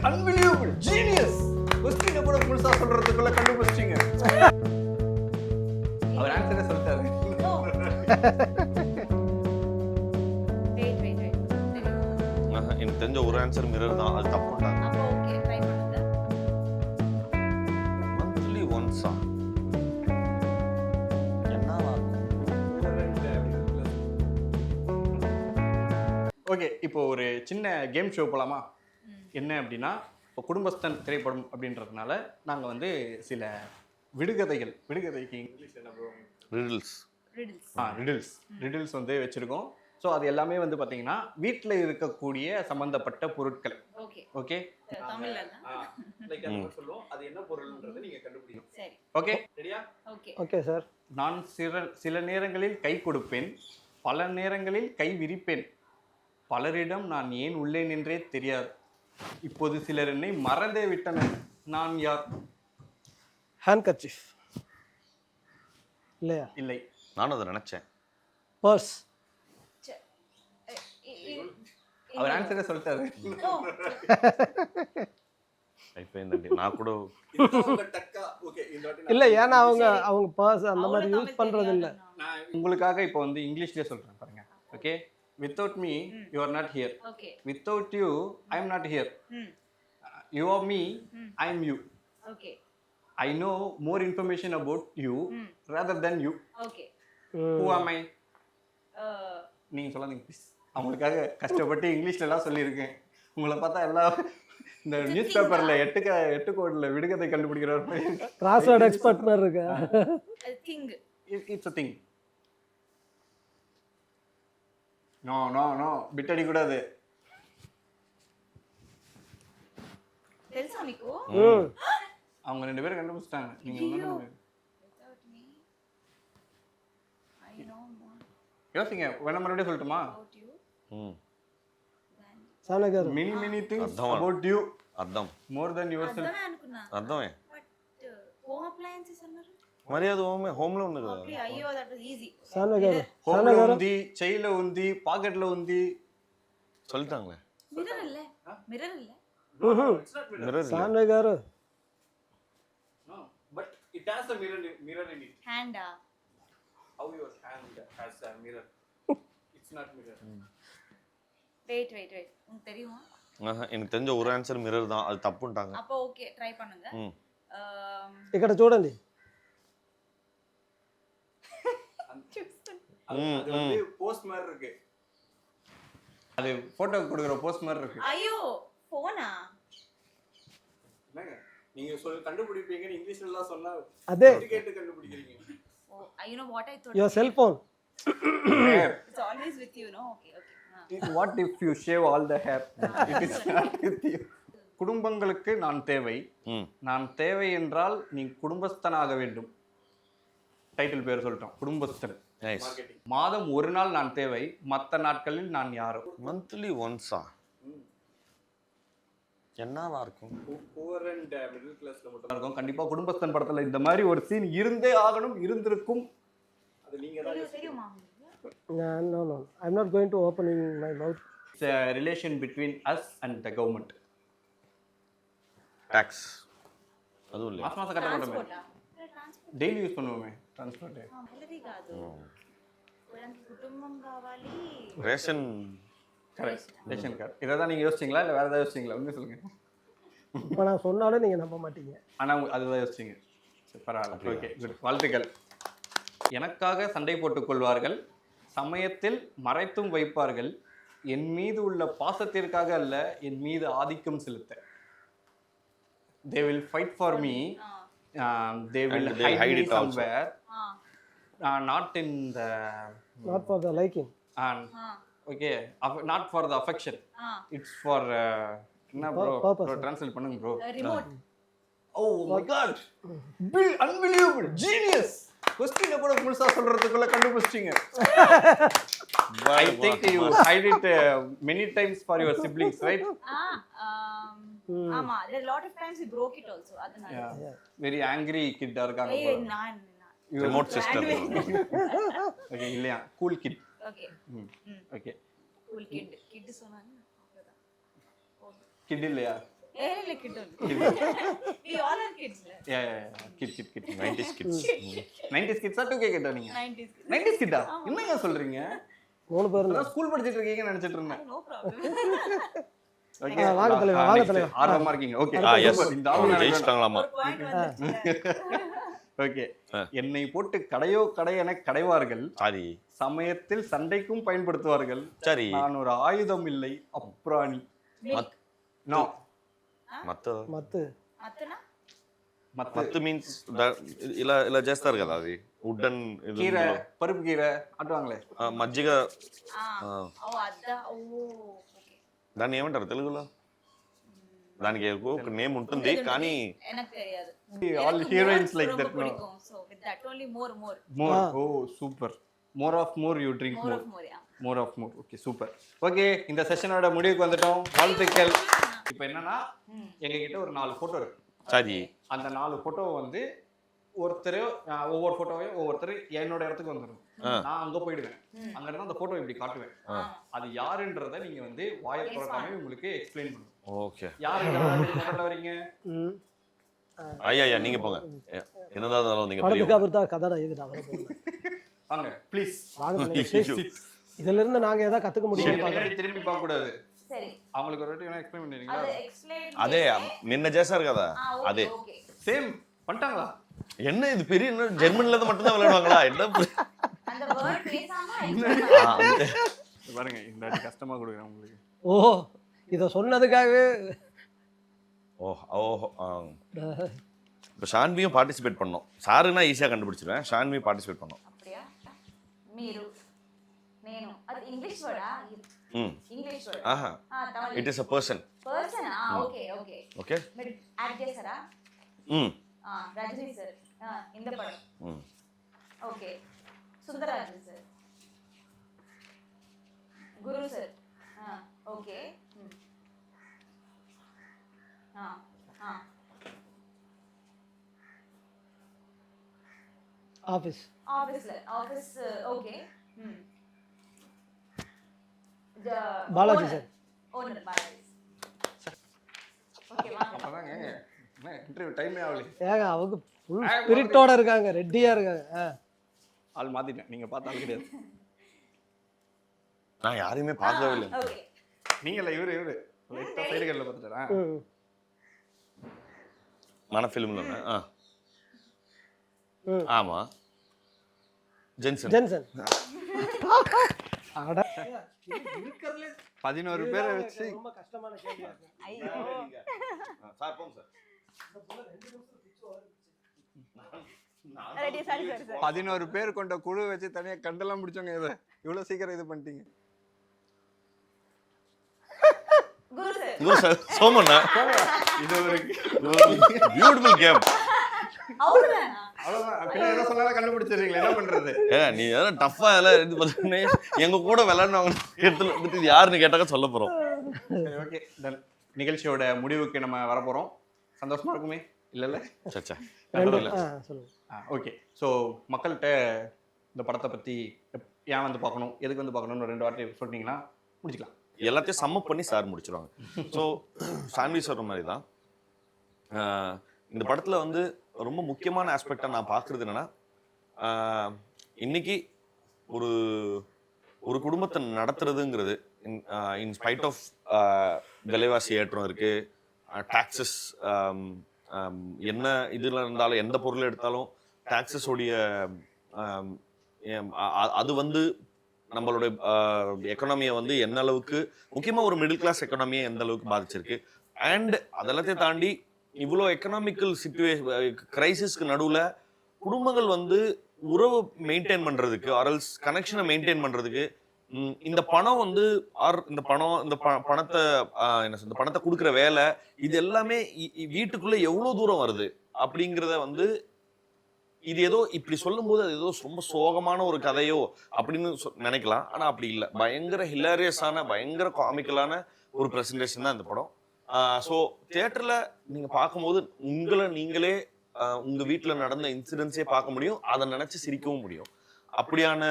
Unbelievable genius. கொஸ்டினை கூட முழுசா சொல்றதுக்குள்ள கண்டுபிடிச்சிங்க. அவர் ஆன்சரே சொல்லிட்டாரு. எனக்கு தெரிஞ்ச ஒரு ஆன்சர் மிரர் தான், அது தப்புட்டாங்க. மந்த்லி ஒன்ஸா? ஓகே, இப்போ ஒரு சின்ன கேம் ஷோ போலாமா? என்ன அப்படின்னா, இப்போ குடும்பஸ்தன் திரைப்படம் அப்படின்றதுனால நாங்கள் வந்து சில விடுகதைக்கு இங்கிலீஷ் என்ன போவோம்? ரிடில்ஸ் வந்து வச்சுருக்கோம். ஸோ அது எல்லாமே வந்து பார்த்தீங்கன்னா வீட்டில் இருக்கக்கூடிய சம்மந்தப்பட்ட பொருட்கள். ஓகே, சொல்லுவோம் அது என்ன பொருள்ன்றது நீங்கள் கண்டுபிடிக்கணும். ஓகே, ரெடியா? Okay sir. நான் சில நேரங்களில் கை கொடுப்பேன், பல நேரங்களில் கை விரிப்பேன், பலரிடம் நான் ஏன் உள்ளேன் என்றே தெரியாது, இப்போது சிலர் என்னை மறந்தே விட்டனர், நான் யார்? ஹேண்ட்கர்ச்சீஃப் இல்லையா? இல்லை. நானும் அதை நினைச்சேன். பர்ஸ். அவர் ஆன்சரே சொல்லிட்டாரு. நான் கூட இல்ல, ஏன்னா அவங்க பர்ஸ் அந்த மாதிரி யூஸ் பண்றது இல்ல. நான் உங்களுக்காக இப்போ வந்து இங்கிலீஷ்லயே சொல்றேன் பாருங்க. Okay, without me you are not here. Without you I am not here. You are me, I am you. I know more information about you rather than you. Who am I? நீங்க சொல்லாதீங்க please. அவங்களுக்காக கஷ்டப்பட்டு இங்கிலீஷ்ல எல்லாம் சொல்லியிருக்கேன். உங்களை பார்த்தா எல்லாம் இந்த நியூஸ் பேப்பர்ல எட்டு கோடில் விடுகதை கண்டுபிடிக்கிற கிராஸ்வேர்ட் எக்ஸ்பர்ட் மாதிரி இருக்கு. It's a thing. No bit அடி கூடாது. அவங்க ரெண்டு பேரும் கண்டுபிடிச்சிட்டாங்க. நீங்க யோசிங்க. வேணா மறுபடியும் சொல்லட்டுமா? many things about you. அர்த்தம் more than yourself. அர்த்தமே மரியாதை ஹோம்ல ஒண்ணு ஹோம்ல உந்தி, செயில உந்தி, பாக்கெட்ல உந்தி சொல்லிட்டாங்களே. மிரர் இல்ல. சான்வே car. no but it has a mirror in it. hand. How your hand has a mirror? It's not mirror. wait உங்களுக்கு தெரியுமா? எனக்கு தெரிஞ்ச ஒரு ஆன்சர் மிரர் தான், அது தப்புட்டாங்க. அப்போ ஓகே, ட்ரை பண்ணுங்க. ఇక్కడ చూడండి. அது வந்து போஸ்ட் மாதிரி இருக்கு. அது போட்டோ கொடுக்குற போஸ்ட் மாதிரி இருக்கு. ஐயோ, போனா? என்னங்க நீங்க கண்டுபிடிப்பீங்க இங்கிலீஷ்ல எல்லாம் சொன்னா அதே கேட்டு கண்டுபிடிக்கிறீங்க. ஓ, you know what I thought? your cell phone. It's always with you, no? Okay. What if you shave all the hair? It is not with you. குடும்பங்களுக்கு நான் தேவை. நான் தேவை என்றால் நீ குடும்பஸ்தனாக வேண்டும். டைட்டில் பேர் சொல்லிட்டோம், குடும்பஸ்தன். மாதம் ஒரு நாள் நான் தேவை, மற்ற நாட்களில் நான் யாரோ. மந்த்லி ஒன்ஸா? என்னவா இருக்கும்? புவர் அண்ட் மிடில் கிளாஸ்ல மட்டும் இருக்கும். கண்டிப்பா குடும்பஸ்தன் படத்துல இந்த மாதிரி ஒரு சீன் இருந்தே ஆகணும், இருந்திருக்கும். அது நீங்க தான் தெரியுமா? No, I'm not going to open my mouth. It's a relation between us and the government. Tax. அது இல்ல. மாசம் கட்ட மாட்டோமே. டெய்லி யூஸ் பண்ணுவோமே டிரான்ஸ்போர்ட். అలాగే కాదు. ஒருங்க குடும்பம் காவாலி. ரேஷன். கரெக்ட். Ration card. இததான் நீங்க யோசிச்சீங்களா இல்ல வேற ஏதாவது யோசிச்சீங்களா? உங்க சொல்லுங்க. இப்போ நான் சொன்னாலே நீங்க நம்ப மாட்டீங்க. ஆனா அதுதான் யோசிச்சீங்க. பரவாயில்லை. Okay, good. வாழ்த்துக்கள். எனக்காக சண்டை போட்டுக் கொள்வார்கள், சமயத்தில் மறைத்தும் வைப்பார்கள், என் மீது உள்ள பாசத்திற்காக அல்ல, என் மீது ஆதிக்கம் செலுத்த. They will fight for me. They will hide me somewhere. Not in the. Not for the liking. Okay, not for the affection. It's for என்ன bro? Translate பண்ணுங்க bro. Remote. Oh my god. Unbelievable. Genius. கொஸ்டினை கூட முழுசா சொல்றதுக்குள்ள கண்டுபிடிச்சிட்டீங்க. I think you hide it many times for your siblings, right? ஆமா, there a lot of times we broke it also. அதனால very angry kid இருக்காங்க. நான் remote system. Okay, இல்லையா? cool kid. Okay. Okay. cool kid சொன்னாங்க. kid இல்லையா? ஏழை kid we all are kids யா kid 90s kids 90s கிட்ஸா 2K கிட்டா நீங்க 90s kids 90s கிட்டா என்னங்க சொல்றீங்க 3 பேர் நான் ஸ்கூல் படிச்சிட்டு இருக்கீங்கன்னு நினைச்சிட்டு இருந்தேன் no problem ஓகே வாங்க தலைவா, வாங்க தலைவா. ஆர்வமா இருக்கீங்க ஓகே எஸ் இந்த ஆர்வம் ஜெயிச்சிட்டாங்களாமா point வந்துச்சு ஓகே என்னை போட்டு கடையோ கடையென கடைவார்கள் சாரி சமயத்தில் சண்டைக்கும் பயன்படுத்துவார்கள் சரி நான் ஒரு ஆயுதம் இல்லை அப்ராணி நோ మత్తు మత్తు అతనా మత్తు మీన్స్ ఇలా ఇలా చేస్తారు కదా అది వుడెన్ కీర పరుపు కీర అటువాంగ్లే మజ్జిగ ఓ అద్దా ఓ ఓకే దాన్ని ఏమంటారు తెలుగులో దానికి ఒక నేమ్ ఉంటుంది కానీ எனக்கு தெரியாது all heroines like that no so with that only more oh super more of more you drink more yeah more of more okay super okay இந்த செஷனோட முடிவுக்கு வந்துட்டோம் வாழ்த்துக்கள் இப்போ என்னன்னா எங்க கிட்ட ஒரு 4 போட்டோ இருக்கு சரி அந்த 4 போட்டோ வந்து ஒவ்வொரு போட்டோவையும் ஒவ்வொருத்தர் என்னோட இடத்துக்கு வந்துடும் நான் அங்க போயிடுவேன் அங்க இருந்து அந்த போட்டோ இப்படி காட்டுவேன் அது யாருன்றத நீங்க வந்து வாயை திறக்காம உங்களுக்கு எக்ஸ்பிளைன் பண்ணுங்க ஓகே யாரு வரீங்க ஐயா நீங்க போங்க என்னதான் நீங்க படத்துக்கு அப்புறம் தான் கதடா இதுடா வாங்க ப்ளீஸ் வாங்க இதுல இருந்து நாங்க ஏதாவது கத்துக்க முடியும் திரும்பி பார்க்க கூடாது சரி அவங்களுக்கு ஒரு வாட்டி எக்ஸ்பிளைன் பண்ணுவீங்களா அது எக்ஸ்பிளைன் అదే నిన్న చేశారు కదా అదే ஓகே சேம் பண்ணிட்டாங்களா என்ன இது பெரிய என்ன ஜெர்மன்ல இருந்து மட்டும் தான் விளையாடுவாங்களா என்ன அந்த வேர்ட் பேசாம பாருங்க இந்த வாட்டி கஷ்டமா கொடுக்குறேன் உங்களுக்கு ஓ இத சொன்னதுக்காகவே இப்போ ஷான்வியும் பார்ட்டிசிபேட் பண்ணோம் சாருன்னா ஈஸியாக கண்டுபிடிச்சிருவேன் ஷான்வி பார்ட்டிசிபேட் பண்ணோம் அப்படியா మీరు నేను అది ఇంగ్లీష్ వర్డా ఇంగ్లీష్ వర్డ్ ఆహా it is a person person okay okay okay మీరు యాడ్ చేశారా రజనీ సార్ இந்த படம் okay Sundararajan sir Guru sir okay office okay Balaji sir owner Balaji okay வாங்க அப்பதாங்க இன்டர்வியூ டைமே ஆகல ஏங்க அவங்க ஃபுல் ஸ்பிரிட்டோட இருக்காங்க ரெடியா இருக்காங்க ஆள் மாத்திட்டேன் நீங்க பார்த்த ஆள் கிடையாது நான் யாரையுமே பார்க்கவே இல்லை ஓகே நீங்கல்ல இவரு லைட்டா சைடுகள்ல பார்த்துட்டா మన ఫిల్మ్లో ஆமா ஜென்சன் ஜென்சன் அட 11 பேரை வச்சு ரொம்ப கஷ்டமான கேள்வியா இருக்கு ஐயோ சார் போங்க சார் ரெடி சாரி சார் 11 பேர் கொண்ட குழு வச்சு தனியா கண்டெல்லாம் பிடிச்சவங்க இதை இவ்வளவு சீக்கிரம் இது பண்ணிட்டீங்க குரு சார் சோமண்ணா இது ஒரு பியூட்டிஃபுல் கேம் அவ்வளவுதான் அவ்வளவுதான் பின்ன ஏதோ சொன்னாலும் கண்டுபிடிச்சிடுறீங்களா என்ன பண்றது நீ எல்லாம் டஃப்பா எல்லாம் இது பண்ணி எங்க கூட விளையாடுனவங்க இடத்துல வந்துட்டு யாருன்னு கேட்டாக்க சொல்ல போறோம் சரி ஓகே தென் நிகழ்ச்சியோட முடிவுக்கு நம்ம வர போறோம் சந்தோஷமா இருக்குமே இல்ல சச்சா சொல்லுங்க ஓகே ஸோ மக்கள்கிட்ட இந்த படத்தை பத்தி ஏன் வந்து பார்க்கணும் எதுக்கு வந்து பார்க்கணும்னு 2 வார்த்தை சொல்லிட்டீங்கன்னா முடிச்சுக்கலாம் எல்லாத்தையும் சம்மப் பண்ணி சார் முடிச்சிருவாங்க ஸோ சான்வி சொல்ற மாதிரி தான் இந்த படத்துல வந்து ரொம்ப முக்கியமான ஆஸ்பெக்டா நான் பார்க்கறது என்னன்னா இன்னைக்கு ஒரு ஒரு குடும்பத்தை நடத்துறதுங்கிறது இன் ஸ்பைட் ஆஃப் விலைவாசி ஏற்றம் இருக்கு டாக்ஸஸ் என்ன இதில் இருந்தாலும் எந்த பொருள் எடுத்தாலும் டாக்ஸஸோடைய அது வந்து நம்மளுடைய எக்கனாமியை வந்து என்ன அளவுக்கு முக்கியமாக ஒரு மிடில் கிளாஸ் எக்கனாமியை எந்த அளவுக்கு பாதிச்சிருக்கு அண்ட் அதெல்லாத்தையும் தாண்டி இவ்வளோ எக்கனாமிக்கல் கிரைசிஸ்க்கு நடுவில் குடும்பங்கள் வந்து உறவு மெயின்டைன் பண்ணுறதுக்கு ஆர்எல்ஸ் கனெக்ஷனை மெயின்டைன் பண்ணுறதுக்கு இந்த பணம் வந்து இந்த பணத்தை இந்த பணத்தை கொடுக்குற வேலை இது எல்லாமே வீட்டுக்குள்ளே எவ்வளோ தூரம் வருது அப்படிங்கிறத வந்து இது ஏதோ இப்படி சொல்லும் போது அது ஏதோ ரொம்ப சோகமான ஒரு கதையோ அப்படின்னு நினைக்கலாம் ஆனால் அப்படி இல்லை பயங்கர ஹிலாரியஸான பயங்கர காமிக்கலான ஒரு ப்ரெசன்டேஷன் தான் இந்த படம் ஸோ தியேட்டரில் நீங்கள் பார்க்கும்போது நீங்களே உங்கள் வீட்டில் நடந்த இன்சிடென்ட்ஸே பார்க்க முடியும் அதை நினச்சி சிரிக்கவும் முடியும் அப்படியான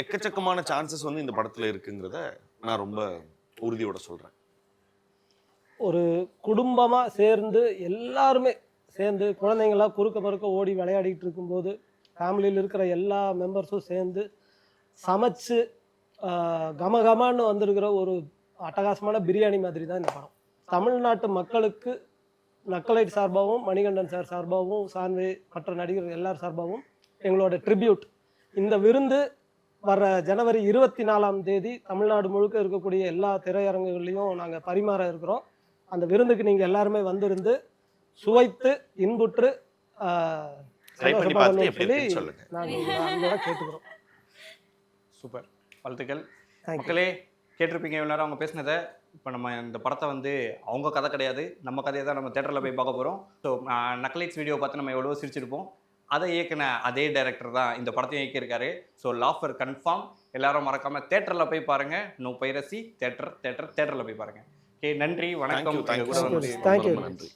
எக்கச்சக்கமான சான்சஸ் வந்து இந்த படத்தில் இருக்குங்கிறத நான் ரொம்ப உறுதியோட சொல்கிறேன் ஒரு குடும்பமாக சேர்ந்து எல்லாருமே சேர்ந்து குழந்தைங்களாம் குறுக்க மறுக்க ஓடி விளையாடிட்டு இருக்கும்போது ஃபேமிலியில் இருக்கிற எல்லா மெம்பர்ஸும் சேர்ந்து சமைச்சு கமகமான்னு வந்திருக்கிற ஒரு அட்டகாசமான பிரியாணி மாதிரி தான் இந்த படம். தமிழ்நாட்டு மக்களுக்கு நக்கலைட் சார்பாகவும் மணிகண்டன் சார் சார்பாகவும் சான்வே மற்ற நடிகர்கள் எல்லார் சார்பாகவும் எங்களோட ட்ரிபியூட். இந்த விருந்து வர ஜனவரி 24ஆம் தேதி தமிழ்நாடு முழுக்க இருக்கக்கூடிய எல்லா திரையரங்குகள்லையும் நாங்கள் பரிமாற இருக்கிறோம். அந்த விருந்துக்கு நீங்கள் எல்லாருமே வந்திருந்து சுவைத்து இன்புற்று சந்தோஷப்படணும்னு சொல்லி நாங்கள் கேட்டுக்கிறோம். சூப்பர், வாழ்த்துக்கள் மக்களே. கேட்டிருப்பீங்க இவ்வளோ நேரம் அவங்க பேசினதை. இப்போ நம்ம இந்த படத்தை வந்து அவங்க கதை கிடையாது, நம்ம கதையை தான் நம்ம தேட்டரில் போய் பார்க்க போகிறோம். ஸோ நக்கலைட்ஸ் வீடியோ பார்த்து நம்ம எவ்வளோ சிரிச்சிருப்போம். அதை இயக்கின அதே டைரக்டர் தான் இந்த படத்தையும் இயக்கியிருக்காரு. So lawful confirm. எல்லாரும் மறக்காமல் தேட்டரில் போய் பாருங்கள். No piracy. தேட்டரில் போய் பாருங்கள். ஓகே, நன்றி, வணக்கம். தேங்க்யூ.